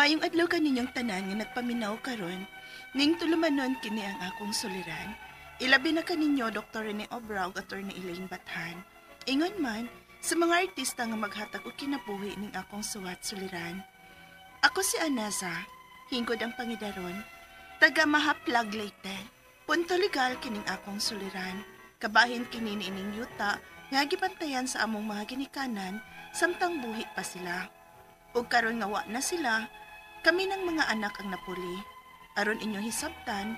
Maayong adlaw kaninyong tanan nga nagpaminaw karon, ning tulumanon kini ang akong suliran. Ilabi na kaninyo Dr. Rene Obrao at Atty. Elaine Bathan. Ingon man, sa mga artista nga maghatag og kinabuhi ning akong suwat suliran. Ako si Anaza, hingkod ang pangidaron, taga Mahaplag Leyte. Punto legal kining akong suliran. Kabahin kini ining yuta nga gibantayan sa among mga ginikanan samtang buhi pa sila. Ug karon nga wa na sila, kami ng mga anak ang napuli. Aron inyo hisabtan,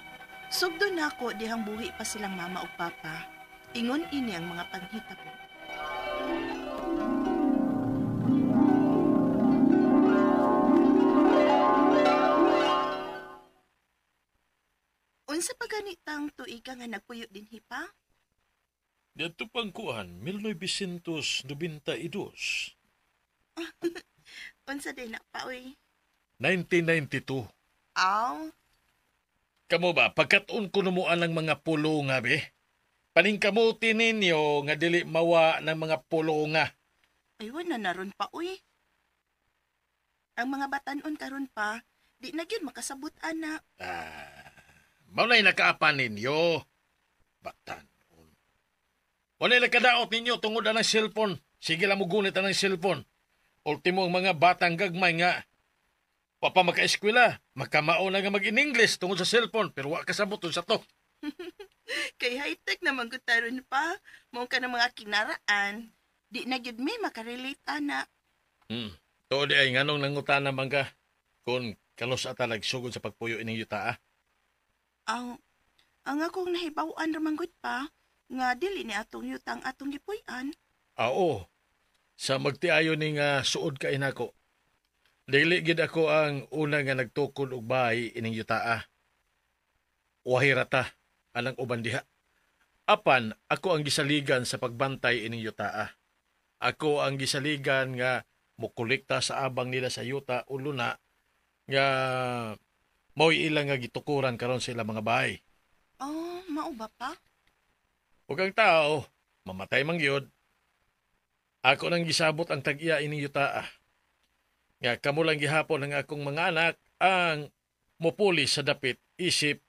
sugdo nako dihang buhi pa silang mama ug papa. Ingon ini ang mga panghitabo. Unsa pa ganitang tuiga nga nagpuyo dinhi pa? Dito pang kuan, 1992. Unsa din na pa uy? 1992. Aw, Kamo ba, pagkatun ko numuan ng mga pulo nga be? Paningkamuti ninyo nga dili mawa ng mga pulo nga. aywan na naron pa uy. Ang mga batanon karon pa, di na gyud makasabot ana. Maunay nakaapan ninyo. Batanon. Walay nakadaot ninyo tungod na ng cellphone. Sige lang mo gunit ng cellphone. Ultimo ang mga batang gagmay nga. Papa maka-eskwela, makamao na nga mag-in-English tungod sa cellphone, pero wa kasabot sa to. Kay high-tech naman gud taron pa, mo ka ng mga kinaraan. Di na gyud may makarelate ana. Tuod ay nganong nangutan naman ka kung kalos ata nagsugod sa pagpuyo ining yuta. Ang akong nahibaw-an raman gud pa, nga dili ni atong yutang atong gipuy-an. Oo. Sa magtiayo ning suod ka inako. Dili gid ako ang una nga nagtukod og bahay ining yuta. Wahirata anang uban diha. Apan ako ang gisaligan sa pagbantay ining yuta. Ako ang gisaligan nga mokolekta sa abang nila sa yuta o luna nga mo'y ilang nga gitukuran karon sila mga bahay. Oh, mao ba pa? Ug ang tao mamatay man gyud. Ako nang gisabot ang tag-iya ining yuta. Nga kamo lang gihapon ang akong mga anak ang mopuli sa dapit isip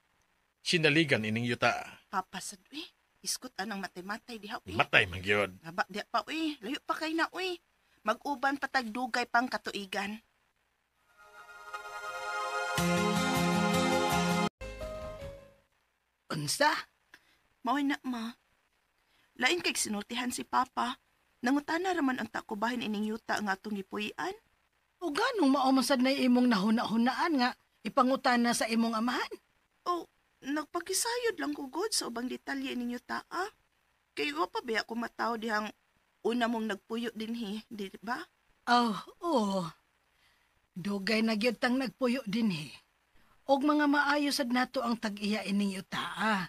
sinaligan ining yuta. Papasad uy. Iskot anang matay-matay diha uy. Matay man gyud. Haba diha pa uy. Layo pa kay na uy. Mag-uban patag dugay pang katuigan. Unsa? Maoy na ma. Lain kay sinultihan si Papa. Nangutana raman ang takubahin ining yuta nga atong gipuy-an. O ganong maumasad na imong nahuna-hunaan nga ipangutana sa imong amahan? O, nagpakisayod lang ko god sa ubang detalye ining yuta Kay wa pa ba ako mataw dihang una mong nagpuyo dinhi, di ba? Oo. Dugay na gyud tang nagpuyo dinhi. Og mga maayo sad nato ang tag-iya ining yuta.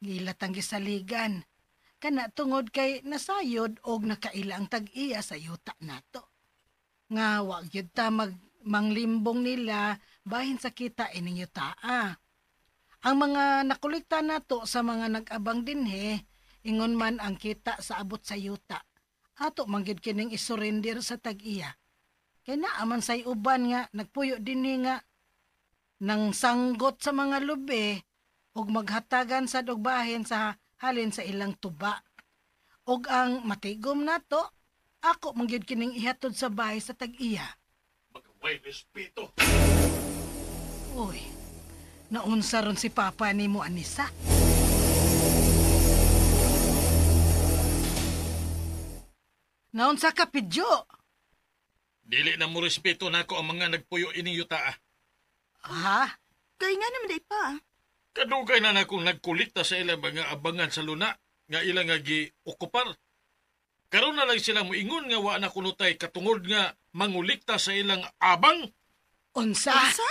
Gilatang gisaligan. Kana tungod kay nasayod og nakaila ang tag-iya sa yuta nato. Nga wa gyud ta manglimbong nila bahin sa kita ining yuta. Ang mga nakolekta nato sa mga nag-abang dinhi, ingon man ang kita sa abot sa yuta. Ato manggid kining isurrender sa tag-iya. Kay naa man say uban nga nagpuyo dinhi nga nang sanggot sa mga lubi og maghatagan sad og bahin sa halin sa ilang tuba. Og ang matigom nato, ako mangyud kining ihatod sa bahay sa tag-iya. Magway respeto. Uy, naunsa ron si Papa nimo Anisa? Naunsa ka pidyo? Dili na mo respeto nako ang mga nagpuyo ining yuta. Ha? Kay nga naman day pa. Kadugay na akong nagkulikta sa ilang mga abangan sa luna nga ilang nga gi-okupar. Karon na lang sila moingon nga wa na kunutay katungod nga mangulikta sa ilang abang. Unsa? Unsa?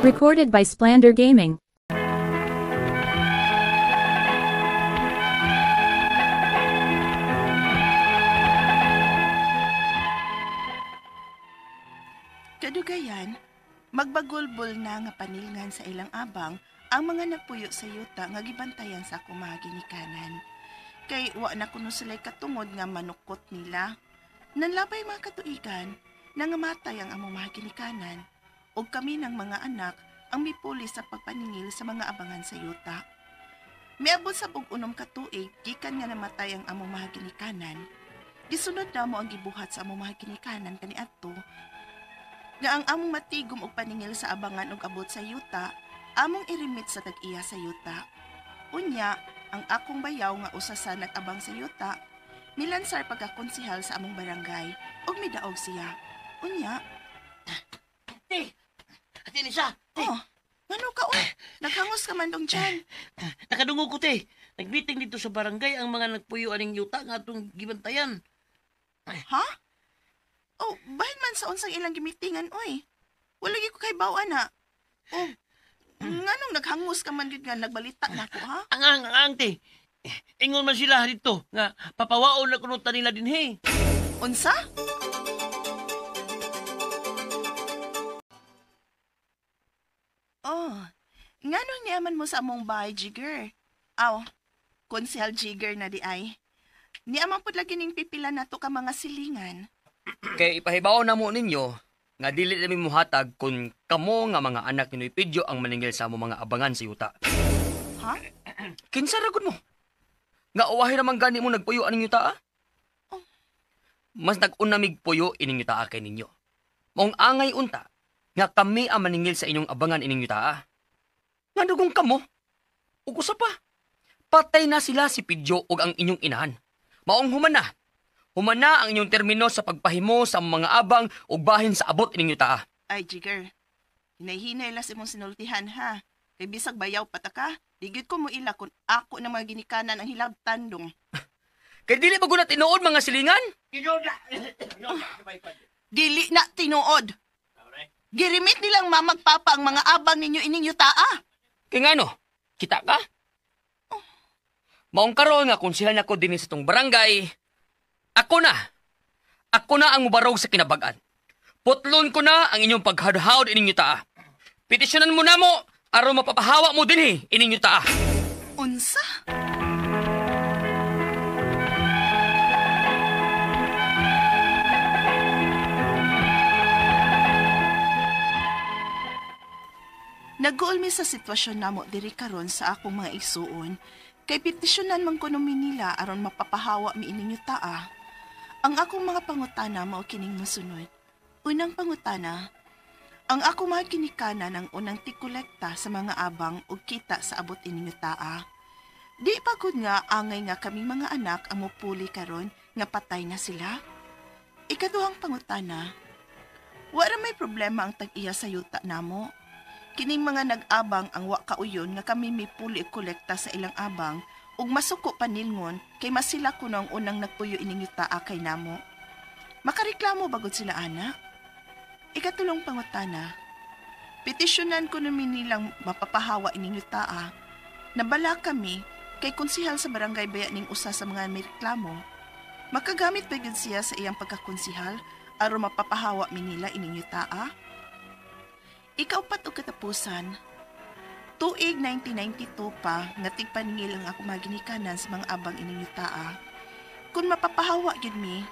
Recorded by Splander Gaming. Kadugayan, magbagulbol na nga panilngan sa ilang abang ang mga nagpuyo sa yuta nga gibantayan sa akong mga ginikanan. Kay wa na kuno sila'y katungod nga manukot nila. Nanlabay mga katuigan, nangamatay ang among mga ginikanan. O kami ng mga anak ang mipuli sa pagpaningil sa mga abangan sa yuta. Miabot sa bug-unom katuig, gikan nga namatay ang among mga ginikanan. Gisunod na mo ang gibuhat sa among mga ginikanan kaniadto nga ang among matigom og paningil sa abangan og abot sa yuta, among irimit sa tag-iya sa yuta. Unya, ang akong bayaw nga usa sa nag-abang sa yuta, milansar pagkakonsihal sa among barangay ug midaog siya. Unya, Te, ate ni siya. Te, oh, ngano ka naghangos ka man dong dyan. nakadungog ko, te. Nagbiting dito sa barangay ang mga nagpuyo aning yuta nga atong gibantayan. Ha? Oh, bahin man sa unsang ilang gimitingan, oy. Wala gyud ko kay bawa na. Oh, nganong naghangos ka man gyud nga nagbalita nako, ha? Ang te. Ingon man sila dito nga papawaon na kuno nila dinhi. Unsa? Oh, nganong niyaman mo sa among bahay, Jigger? Aw, konsehal Jigger na di ay. Niyaman pud lagi ning pipila nato ka mga silingan. Kay ipahibaw na mo ninyo nga dili nami muhatag kung kamo nga mga anak ni Pidyo ang maningil sa among mga abangan sa yuta. Ha? Kinsa ra gud mo? Nga uwahi naman gani mo nagpuyo aning yuta? Oh. Mas nag-unamig puyo ining yuta kay ninyo. Maong angay unta nga kami ang maningil sa inyong abangan ining yuta. Nga dugong kamo? Ug usa pa. Patay na sila si Pidyo ug ang inyong inahan. Maong humana. Humana ang inyong termino sa pagpahimo sa mga abang o bahin sa abot ining yuta. Ay, Jigger. Hinay-hinay las imong sinultihan, ha? Kay bisag bayaw pataka, digid ko mo ila kung ako ng mga ginikanan ang hilabtan dong. Kay dili ba guna tinuod mga silingan? Dili na tinuod. Girimit nilang mamagpapa ang mga abang ninyo ining yutaa. Kay ngano? Kita ka? Maong karon nga konsihan ako din sa tong barangay. Ako na ang mubarog sa kinabagan. Putlon ko na ang inyong paghadhawd ining yuta. Petisyonan mo na mo aron mapapahawa mo dinhi ining yuta. Unsa? Nag-uulmi sa sitwasyon namo diri karon sa akong mga igsuon, kay petisyonan man kuno mi nila aron mapapahawa mi ining yutaa. Ang akong mga pangutana mao kining mosunod. Unang pangutana, ang akong mga ginikanan ang unang tikolekta sa mga abang ug kita sa abot ining yutaa. Di pagod nga angay nga kaming mga anak ang mupuli karon nga patay na sila. Ikaduhang pangutana, wala may problema ang tag-iya sa yuta namo. Kining mga nag-abang ang wa kauyon nga kami mipuli og kolekta sa ilang abang ug masuko panilngon kay masila kuno ang unang nagpuyo ining yutaa kay namo. Makareklamo bagod sila ana. Ikatulong pangutana, petisyonan kuno nilang mapapahawa ining yutaa. Nabala kami kay konsihal sa barangay baya ning usa sa mga may reklamo. Makagamit ba gyud siya sa iyang pagkakonsihal aron mapapahawa mi nila ining yutaa? Ikaupat o katapusan, tuig 1992 pa nga tigpaningil ang ako mga ginikanan sa mga abang ining yutaa. Kung mapapahawa gyud mi,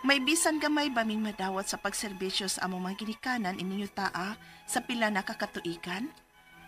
may bisan gamay ba ming madawat sa pagserbisyo sa among mga ginikanan ining yutaa sa pila na kakatuigan?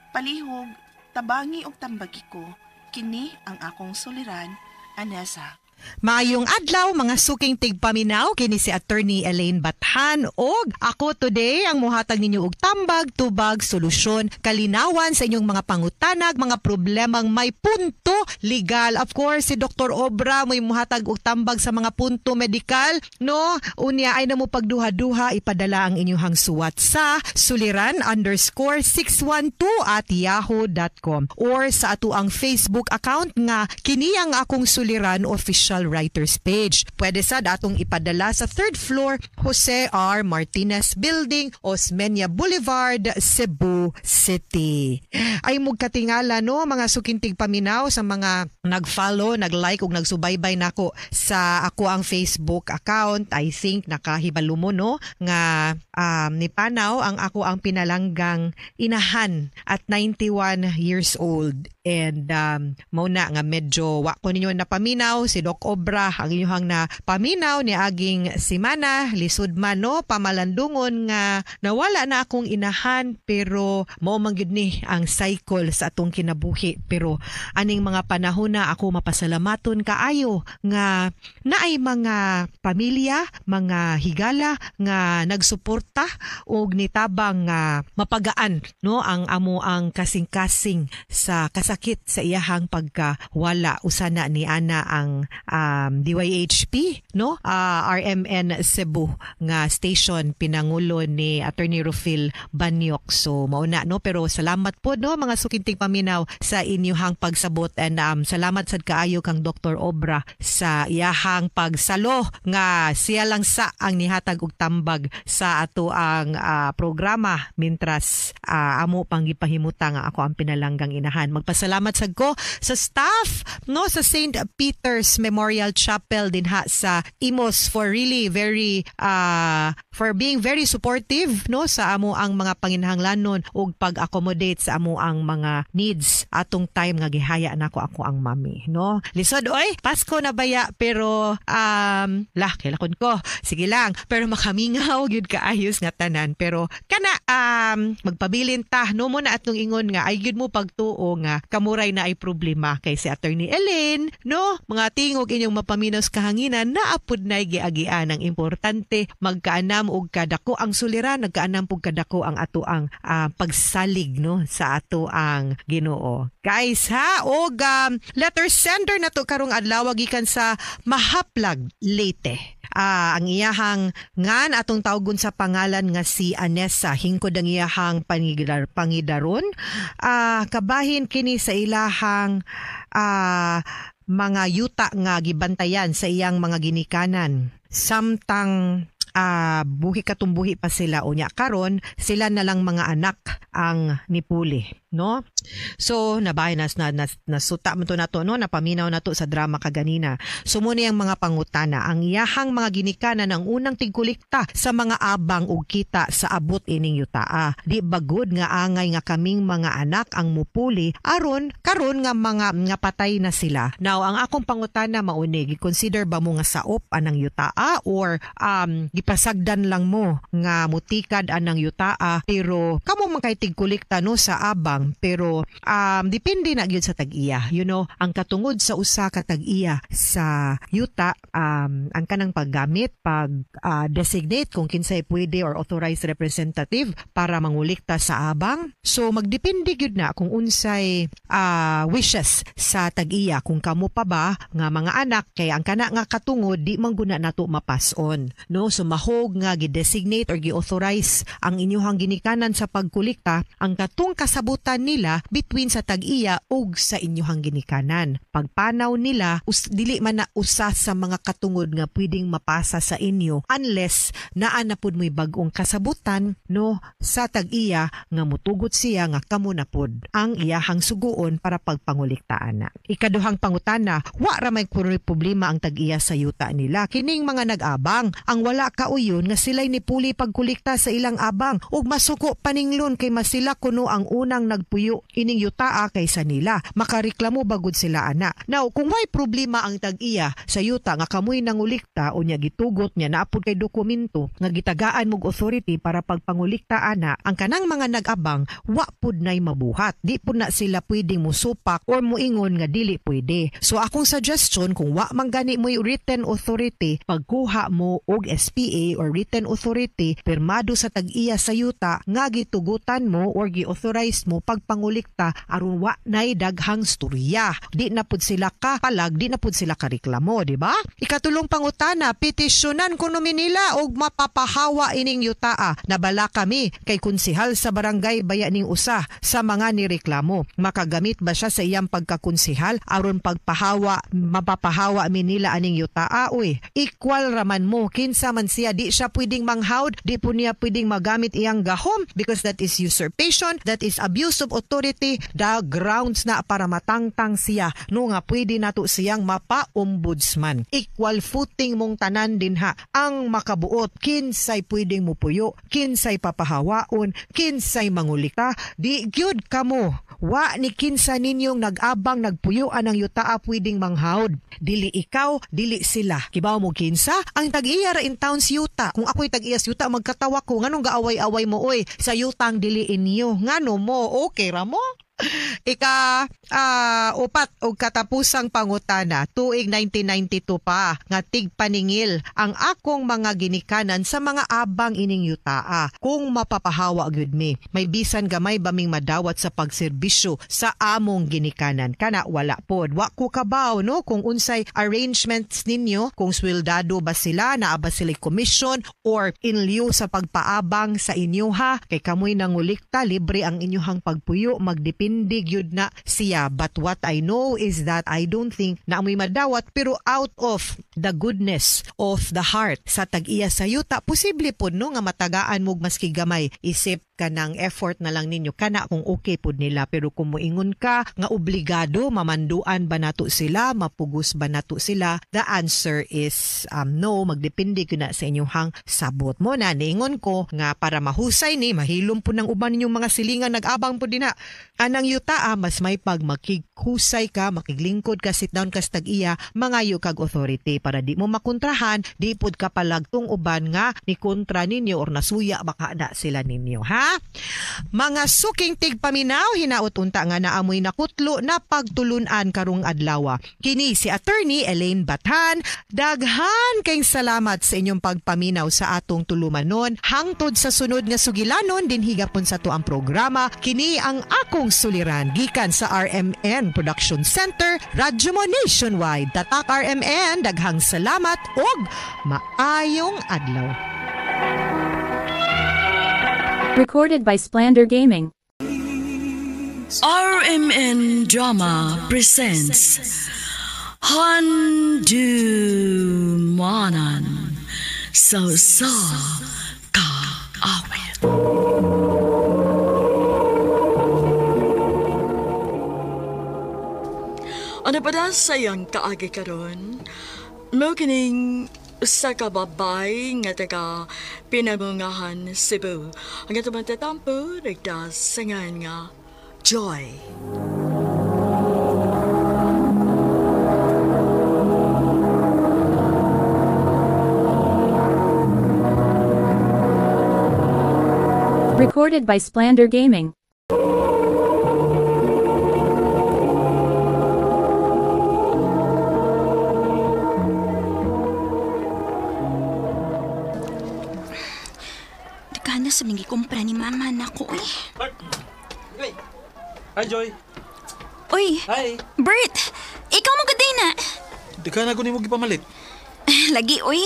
Palihog, tabangi og tambagi ko, kini ang akong suliran, Anessa. Maayong adlaw mga suking tigpaminaw kini si Attorney Elaine Bathan og ako today ang muhatag ninyo og tambag, tubag, solusyon, kalinawan sa inyong mga pangutanag, mga problemang may punto legal. Of course, si Dr. Obra may muhatag og tambag sa mga punto medikal, no? Unya ay namo pagduha-duha ipadala ang inyong suwat sa suliran_612@yahoo.com or sa ato ang Facebook account nga kini ang akong suliran official official writers page. Pwede sad atong ipadala sa 3rd floor Jose R. Martinez Building, Osmeña Boulevard, Cebu City. Ay mugkatingala no mga sukintig paminaw sa mga nag-follow, nag-like ug nagsubaybay nako sa ako ang Facebook account. I think nakahibalo mo no nga ni Panaw ang ako ang pinalanggang inahan at 91 years old. And mao na nga medyo wa ko ninyo na paminaw si Doc Obra ang inyong na paminaw ni aging simana lisod man no pamalandungon nga nawala na akong inahan pero mao man gyud ni ang cycle sa atong kinabuhi. Pero aning mga panahon na ako mapasalamaton kaayo nga naay mga pamilya, mga higala nga nagsuporta og nitabang mapagaan no ang amo ang kasing-kasing sa sakit sa iyahang pagkawala. Usana ni ana ang DYHP no RMN Cebu nga station pinangulo ni Attorney Rufil Banyok. So mauna no pero salamat po no mga sukinting paminaw sa inyong pagsabot and salamat sad kaayo kang Dr. Obra sa iyahang pagsalo nga siya lang sa ang nihatag og tambag sa ato ang programa mintras amo pang gipahimuta nga ako ang pinalanggang inahan. Magpasalamat sad ko sa staff no sa St. Peter's Memorial Chapel dinha sa Imos for really very for being very supportive no sa amo ang mga panginahanglanon ug pag-accommodate sa amo ang mga needs atong time nga gihaya nako ako ang mami no. Lisod oy Pasko na baya pero kilakon ko sige lang pero makamingaw gyud kaayos nga tanan pero kana magpabilin ta no mo na atong ingon nga ay gyud mo pagtuo nga kamuray na ay problema kay si Attorney Elaine no mga tingog inyong mapaminos kahanginan naapud nay giagian ang importante magkaanam og kadako ang suliran nagkaanam pug kadako ang ato ang pagsalig no sa ato ang Ginoo. Guys ha og letter sender nato karong adlaw gikan sa Mahaplag Leyte. Ang iyahang ngan atong tawgon sa pangalan nga si Anessa hingkod ang iyahang pangidaron kabahin kini sa ilahang mga yuta nga gibantayan sa iyang mga ginikanan samtang buhi katumbuhi pa sila unya karon sila na lang mga anak ang nipuli no. So nabahay nasuta man to nato no napaminaw nato sa drama kaganina. Sumuni ang mga pangutana ang iyahang mga ginikanan ang unang tigkulikta sa mga abang ug kita sa abot ining yutaa. Di bagod nga angay nga kaming mga anak ang mupuli aron karon nga mga patay na sila. Now ang akong pangutana mauni gi-consider ba mo nga saop anang yutaa or gipasagdan lang mo nga mutikad anang yutaa pero kamo man kay tigkulikta no sa abang pero depende na gyud sa tag-iya. You know, ang katungod sa usa ka tag-iya sa yuta ang kanang paggamit designate kung kinsay pwede or authorized representative para mangulikta sa abang. So magdepende gyud na kung unsay wishes sa tag-iya kung kamo pa ba nga mga anak kay ang kana nga katungod di man guna nato mapason no. So mahog nga gi-designate or gi-authorize ang inyong ginikanan sa pagkulikta ang katong kasabutan nila between sa tag-iya ug sa inyong ginikanan. Pagpanaw nila dili man na usa sa mga katungod nga pwedeng mapasa sa inyo unless naa na pud mo'y bag-ong kasabutan no sa tag-iya nga mutugot siya nga kamo na pud ang iyahang suguon para pagpanguliktaan na. Ikaduhang pangutana, wa ra may problema ang tag-iya sa yuta nila. Kining mga nag-abang ang wala kauyon nga sila'y nipuli pagkulikta sa ilang abang ug masuko paninglon kay masila kuno ang unang nagpuyo ining yutaa kaysa nila. Makareklamo bagud sila ana. Now kung may problema ang tag-iya sa yuta nga kamoy nangulikta o nya gitugot nya naapod kay dokumento nga gitagaan mog authority para pagpangulikta ana ang kanang mga nag-abang wa pud nay mabuhat. Di pud na sila pwedeng musupak or muingon nga dili pwede. So akong suggestion kung wa man gani mo'y written authority pagkuha mo og SPA or written authority pirmado sa tag-iya sa yuta nga gitugutan mo or gi-authorize mo pagpangulikta aron wa nay daghang storya. Di na pud sila kapalag, di na pud sila kareklamo, di ba? Ikatulong pangutana, petisyonan kuno nila og mapapahawa ining yutaa. Nabala kami kay konsihal sa barangay bayaning usa sa mga nireklamo. Makagamit ba siya sa iyang pagkakonsihal aron pagpahawa, mapapahawa mi nila aning yutaa? Uy, equal raman mo. Kinsa man siya, di siya pwedeng manghawd, di po niya pwedeng magamit iyang gahom because that is usurpation, that is abuse of authority. The grounds na para matangtang siya no nga pwede nato siyang mapa-ombudsman. Equal footing mong tanan din ha. Ang makabuot, kinsay pwedeng mupuyo, kinsay papahawaon, kinsay mangulika, di gyud kamo. Wa ni kinsa ninyong nag-abang nagpuyuan ng yutaa pwedeng manghawd. Dili ikaw, dili sila. Kibaw mo kinsa? Ang tag-iya ra in town si yuta. Kung ako'y tag-iya si yuta, magkatawa ko. Nganong gaaway-away mo, oy? Sa yutang dili inyo. Ngano mo? Okay ra mo? Upat og katapusang pangutana tuig 1992 pa nga tigpaningil ang akong mga ginikanan sa mga abang ining yutaa kung mapapahawa gyud mi. May bisan gamay baming madawat sa pagserbisyo sa among ginikanan. Kana wala pod. Wa ko kabaw no kung unsay arrangements ninyo, kung sweldado ba sila, naa ba sila commission or in lieu sa pagpaabang sa inyo ha. Kay kamoy nangulikta, libre ang inyong pagpuyo, magdepende gyud na siya. But what I know is that I don't think na amoy madawat, pero out of the goodness of the heart sa tag-iya sa yuta, posible po no nga matagaan mo maski gamay. Isip ka ng effort na lang ninyo kana kung okay po nila. Pero kung muingon ka nga obligado, mamanduan ba nato sila, mapugos ba nato sila, the answer is no. Magdepende ko na sa inyong sabot mo na. Niingon ko nga para mahusay ni, mahilom po ng uban ninyong mga silingan nag-abang po din na. Anang yuta mas may pag makighusay ka, makiglingkod ka, sit down ka sa tag-iya, mangayo kag authority para di mo makontrahan, di pud ka palagtong uban nga ni kontra ninyo or nasuya baka na sila ninyo ha. Mga suking tigpaminaw, hinaot unta nga naamoy nakutlo na pagtulunan karong adlaw. Kini si Attorney Elaine Bathan. Daghan kayong salamat sa inyong pagpaminaw sa atong tulumanon. Hangtod sa sunod nga sugilanon din higapon sa to ang programa. Kini ang akong suliran gikan sa RMN Production Center, Radyo Mo Nationwide. Tatak RMN, daghang salamat ug maayong adlaw. Recorded by Splander Gaming. RMN Drama presents Handumanan Sa Kaawit. Ano pa na sayang kaagi karon? Mo kining sa kababay nga taga Pinangungahan, Cebu. Ang atong tatampo, nagdas sangan nga Joy. Recorded by Splander Gaming. Dagana sa mingi kumpra ni mama na ko eh. Hi, Joy. Uy, Hi. Bert! Ikaw mo gaday na. Di ka na ko ni mo gipamalit. Lagi, uy.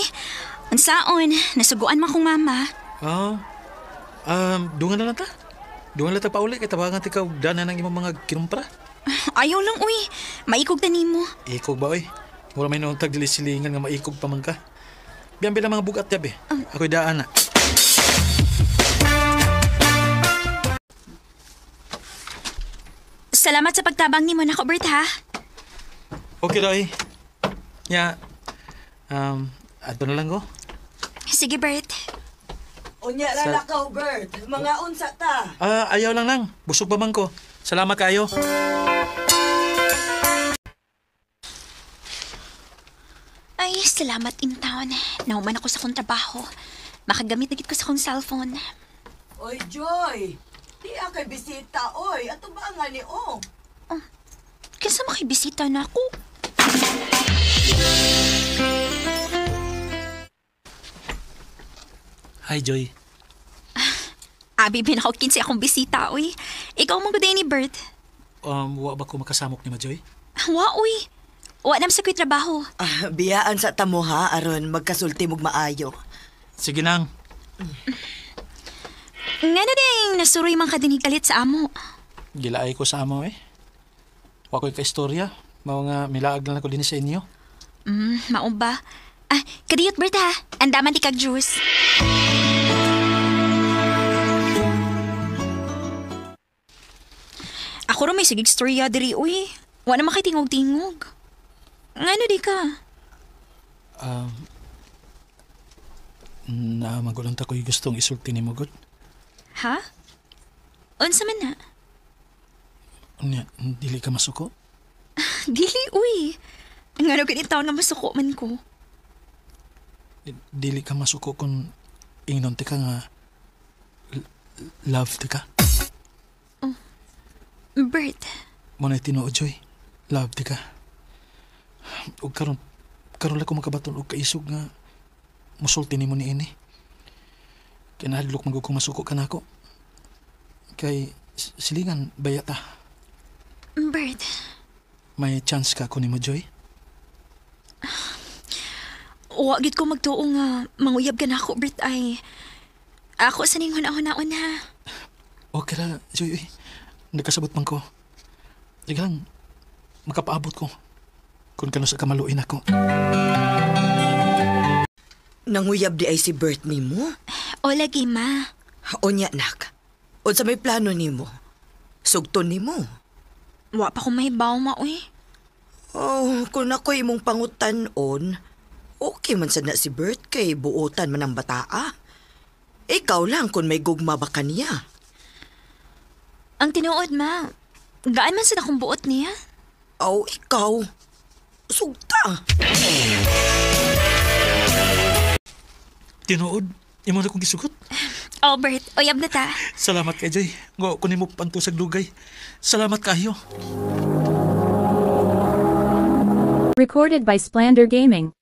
Unsaon, nasuguan mo akong mama. Dungan na lang ta. Dungan lang ta pa uli, kaya tabangan ti ka dana ng imong mga kinumpra. Ayaw lang, uy. Maikog na nimo. Ikog ba, oy? Mura may noong tagdili-silingan nga maikog pa man ka. Biyan mga bugat yabi. Ako'y daan na. Salamat sa pagtabang nimo nako, Bert, ha? Okay, Roy. Ya, ato na lang ko. Sige, Bert. Unya na lakaw, Bert. Mga unsa ta. Ayaw lang. Busog pa man ko. Salamat kayo. Ay, salamat in town. Nauman ako sa kong trabaho. Makagamit na gid ko sa kong cellphone. Oy, Joy. Di kay bisita, oy. Ato ba nga ni o? Kesa makibisita na ako. Hi, Joy. Abi, binakaukin siya akong bisita, uy. Ikaw mong guday ni Bert. Wa ba ko makasamok ni Joy? Wa, uy. Wa nam sa ko'y trabaho. Biyaan sa tamo ha, aron magkasulti mong maayo. Sige nang. Nga na ding nasuroy man ka dinig kalit sa amo. Gilaay ko sa amo eh. Wa ko'y ka-istorya. Mao nga milaag lang ako din sa inyo. Mao ba? Kadiyot Bert ha. Andaman di kag juice. Ako rin may sigig storya diri, uy. Wa na makitingog-tingog. Ngano di ka? Na magulang ta ko'y gustong isulti ni Mugod. Ha? Unsa man na? Unya, dili ka masuko? Dili, uy. Ngano ganit taon nga masuko man ko. Dili ka masuko kung ingnon ti ka nga love ti ka. Bert. Muna tinuod, Joy. Love ti ka. Ug karon lang ko makabaton og kaisog nga musulti nimo ni ini. Kinahadlok man kung masuko ka nako. Kay silingan bayata. Bert. May chance ka ko nimo, Joy? Wa gid ko magtuo nga manguyab ka na ako, Bert, ay. Ako sa ning hunahon ha. Okay ra, Joy. Nagkasabot man ko. Sige lang, makapaabot ko. Kung kano sa kamaluin ako. Nanguyab di ay si Bert ni mo? O lagi, ma. Onya, nak. O sa may plano ni mo? Sugton ni mo? Wa pa ko mahibaw, ma, uy. Oh, kung ako imong pangutan-on, okay man sad na si Bert kay buotan man ang bataa. Ikaw lang kung may gugma ba kaniya. Ang tinuod, ma. Gaan man sad akong buot niya. Aw, ikaw. Sugta. Tinuod, imo na kong gisugot. Albert, oyab na ta. Salamat kay Joy. Ngo kunin mo panto sa dugay. Salamat kayo. Recorded by Splander Gaming.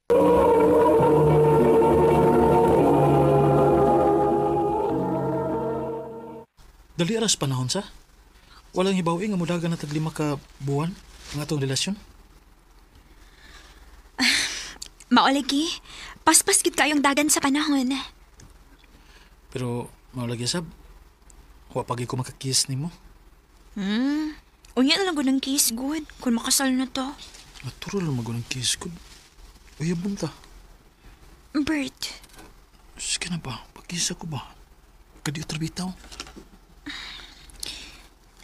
Dali aras panahon sa. Walang hibawi nga mudagan na taglima ka buwan ang atong relasyon. Maolagi, paspas gid kayong dagan sa panahon. Pero maulagi sab, wa pagi ko makakiss nimo. Unya na lang ng kiss, good. Kung makasal na to. Maturo lang magunang kiss ko. Uyabon ta. Bert. Sige na ba? Pag-kiss ako ba? Kadi utrabitaw.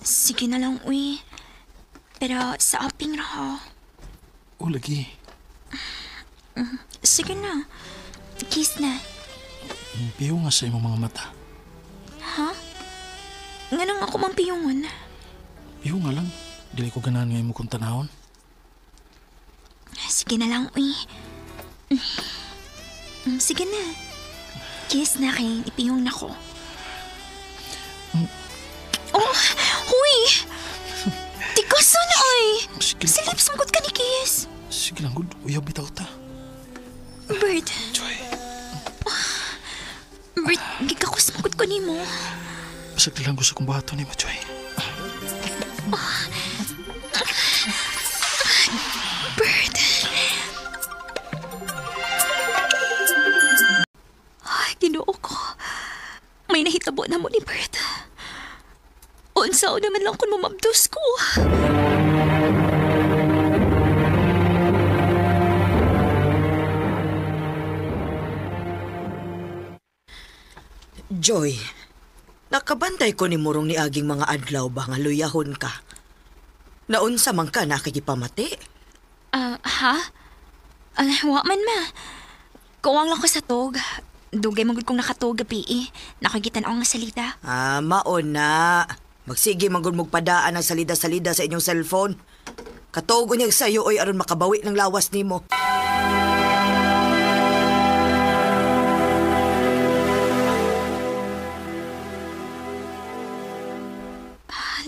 Sige na lang, uy. Pero sa aping ra ha. O lagi. Sige na. Kiss na. Piyo nga sa imong mga mata. Ha? Nga nang ako mang piyungon. Piyo nga lang. Dili ko ganahan nga imo kong tanahon. Sige na lang, uy. Sige na. Kiss na kay ipiyong na ko. Oh, huy! Tikasan, oy! Silip sungkot ka ni Kiss. Sige lang, good. Uyab bitaw ta. Bert. Joy. Bert, gikakus sungkot ko ni mo. Basag lang gusto kong bahato ni mo, Joy. Bert. Ay, Ginoo ko. May nahitabo na mo ni Bert. Unsaw naman lang kung mamabdos ko. Joy, nakabantay ko ni murong ni aging mga adlaw ba nga luyahon ka. Naunsa man ka nakikipamati? Ha? Wa man ma. Kuwang lang ko sa tog. Dugay magud kong nakatog gabi eh. Nakagitan ako nga salita. Maon na. Magsige magud mong padaan ang salida-salida sa inyong cellphone. Katugo niya sa'yo oy aron makabawi ng lawas nimo.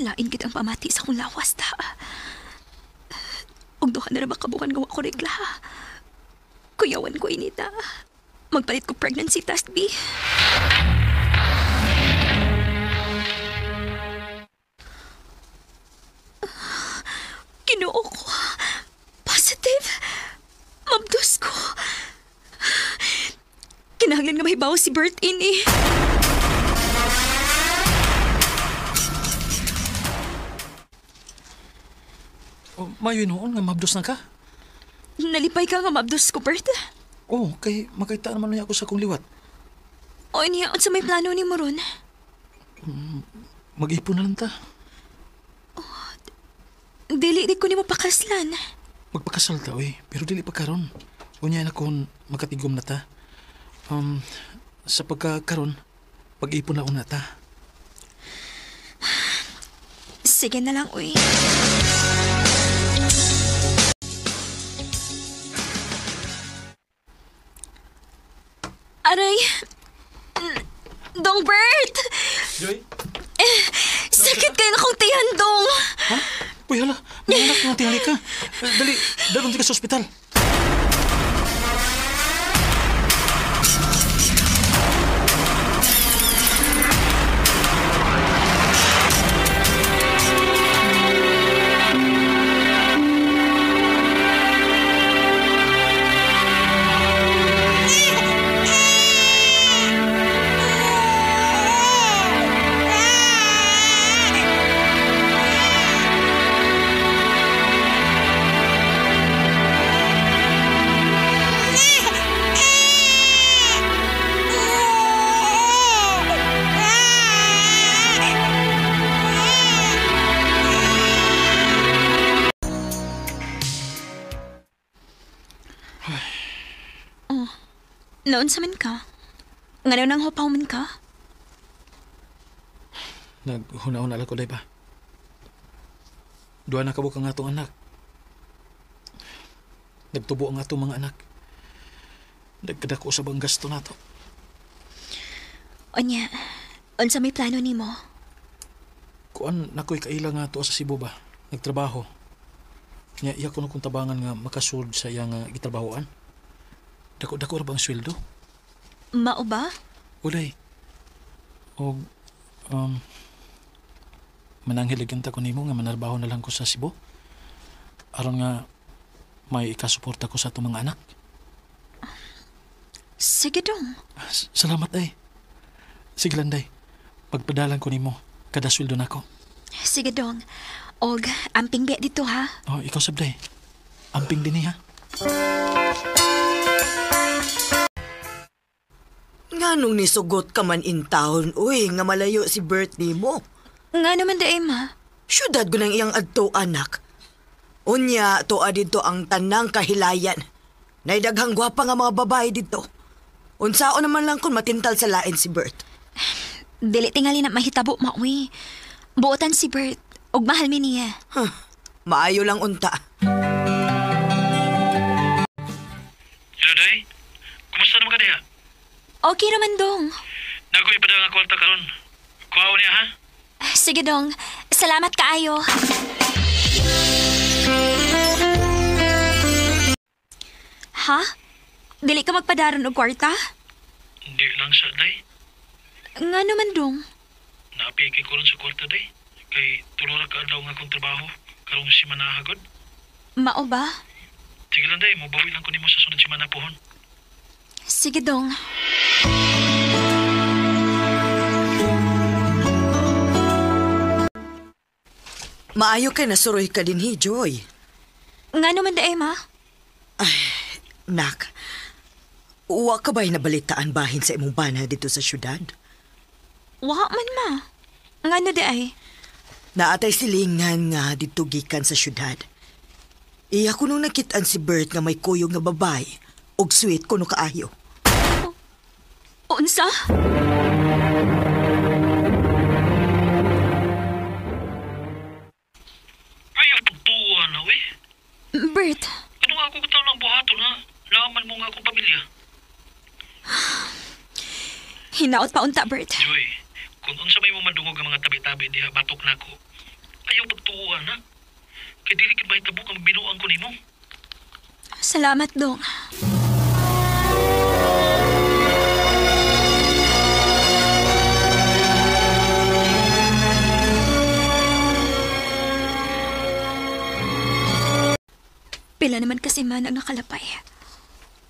Lain gid ang pamati sa akong lawas ta. Og duha na ra makabukan gawa ko regla. Kuyawan ko inita. Magpalit ko pregnancy test, B. Ginoo ko. Positive. Mabdos ko. Kinahanglan nga mahibaw trabaho si Bert ini. Mayo noon nga mabdos na ka. Nalipay ka nga mabdos ko, Bert. Kay makita naman niya ako sa kong liwat. O niya, sa may plano ni mo ron? Mag-ipon na lang ta. Dili ko ni mo pakaslan. Magpakasal ta, pero dili pa karon. Unya na kung makatigom na ta. Sa pagkakaron, pag-ipon na una ta. Sige na lang, uy. Aray! Dong Bert! Joy? Sakit kayo na kong tiyan, Dong! Ha? Uy, hala. Mga anak na tingali ka. Dali, dalong ka sa ospital. Noon sa man ka? Nga nang hupaw man ka? Naghuna-una lang ko, day ba? Duha na kabuk ang atong anak. Nagtubo ang atong mga anak. Nagkadako sa bang gasto nato. Onya, unsa may plano nimo? Kuan nakoy kaila nga to sa Cebu ba? Nagtrabaho. Nya iya ko na kung tabangan nga makasud sa iya nga gitrabahoan. Dako-dako ra bang sweldo? Mao ba? Ulay. O, mananghiligan ta ko nimo nga manarbaho na lang ko sa Cebu. Aron nga may ikasuporta ko sa itong mga anak. Sige dong. Salamat ay. Sige lang day. Pagpadalan ko nimo kada sweldo nako. Sige dong. Og, amping be dito ha. Ikaw sabday. Amping din ha. Nganong nisugot ka man in town, uy, nga malayo si birthday mo. Nga naman da, Emma. Syudad ko ng iyang adto, anak. Unya, toa dito ang tanang kahilayan. Naidaghang gwapa nga mga babae dito. Unsaon naman lang kung matintal sa lain si Bert. Dili tingali na mahitabo, mauwi. Buotan si Bert, og mahal mi niya. Maayo lang unta. Hello, day. Kumusta naman ka diya? Okay naman, Dong. Nagoy pa nga kwarta karon. Kuhaw niya, ha? Sige, Dong. Salamat kaayo. Ha? Dili ka magpadaron og kwarta? Hindi lang sa day. Nga naman, Dong. Napiki ko rin sa kwarta, day. Kay tulora ka daw nga akong trabaho. Karong si manahagod. Mao ba? Sige lang, day. Mabawi lang ko nimo sa sunod si manapohon. Sige, Dong. Maayo kay nasuroy ka din, Joy. Nga naman da, Emma? Nak, uwa ka ba'y nabalitaan bahin sa imong bana dito sa syudad? Wa man, ma. Nga na da ay? Naatay silingan nga dito gikan sa syudad. Iya ko nung nakitaan si Bert nga may kuyog nga babae og sweet kuno kaayo. Unsa? Ayaw pagtuwa na, we. Bert. Ano nga ako kataw ng buhaton, ha? Laman mo nga akong pamilya. Hinaot pa unta, Bert. Joy, kung unsa may mamandungog ang mga tabi-tabi diha batok nako, ayaw pagtuwa na. Kay dili kid mahitabo kang binuang ko nimo. Salamat, Dong. Pila naman kasi man ang nakalapay.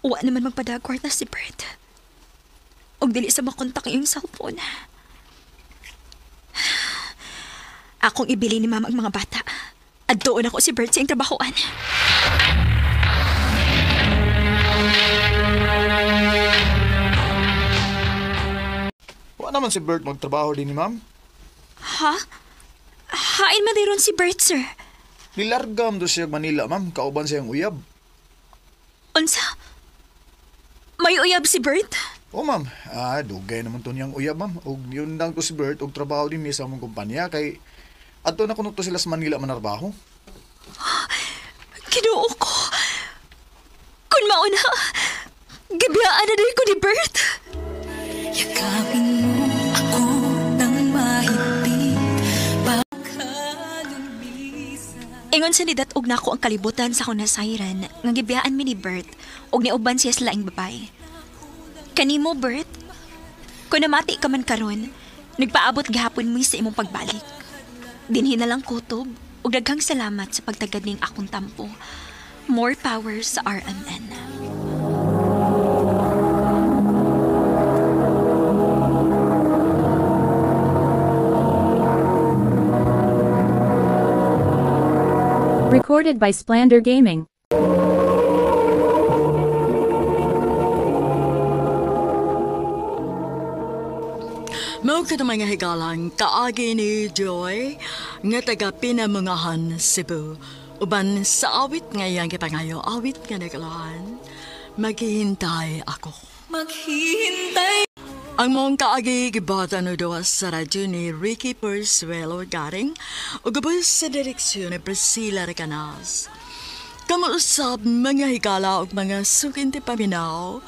Uwa naman magpadagwart na si Bert. og dili sa makontak iyong cellphone. Akong ibili ni mama ang mga bata. Adtoon ako si Bert sa iyong trabahoan. Wa naman si Bert magtrabaho din ni ma'am. Ha? Hain madiron si Bert, sir. Nilargam do siya Manila, ma'am. Kauban siyang uyab. Unsa? May uyab si Bert? O ma'am, dugay naman to niyang uyab, ma'am. Og yun lang to si Bert, og trabaho din niya sa among kumpanya, kay ato na kuno to sila sa Manila manarbaho. Kinuo ko. Kung mauna, gabiyaan na din ko ni Bert. Yakapin mo ako ng mahigpit. Ingon sa nidat og nako ang kalibutan sa akong nasayran nga gibiyaan mi ni Bert og niuban siya sa laing babay. Kanimo, Bert? Kung namati ka man karon, nagpaabot gihapon mo sa imong pagbalik. Dinhi na lang kutob ug daghang salamat sa pagtagad ning akong tampo. More power sa RMN. Recorded by Splander Gaming. Mao ka na mga higalang kaagi ni Joy nga taga Pinamungahan, Cebu. Uban sa awit ngayang kipangayo, awit nga nagalahan, maghihintay ako. Maghihintay. Ang mong kaagi gibata no doa sa radyo ni Ricky Persuelo Garing o gabos sa direksyon ni Priscilla Recanas. Kamuusap mga higala o mga sukinti paminaw,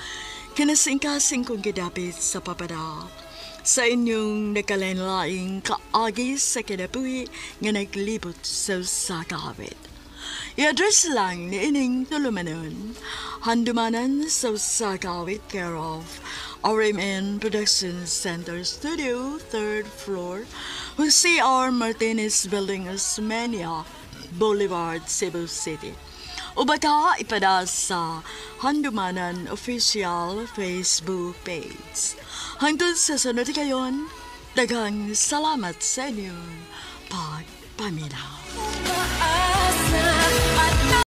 kinasing-kasing kong gidapit sa papada. Sa inyong nakalenlaing kaagi sa kinabuhi nga naglibot sa sakawit. I-address lang ni ining tulumanon, handumanan sa sakawit care of RMN Production Center Studio, 3rd floor, Jose R. Martinez Building, Osmeña, Boulevard, Cebu City. O baka ipada sa Handumanan Official Facebook page. Hangtod sa sunod kayon, daghang salamat sa inyong pagpaminaw.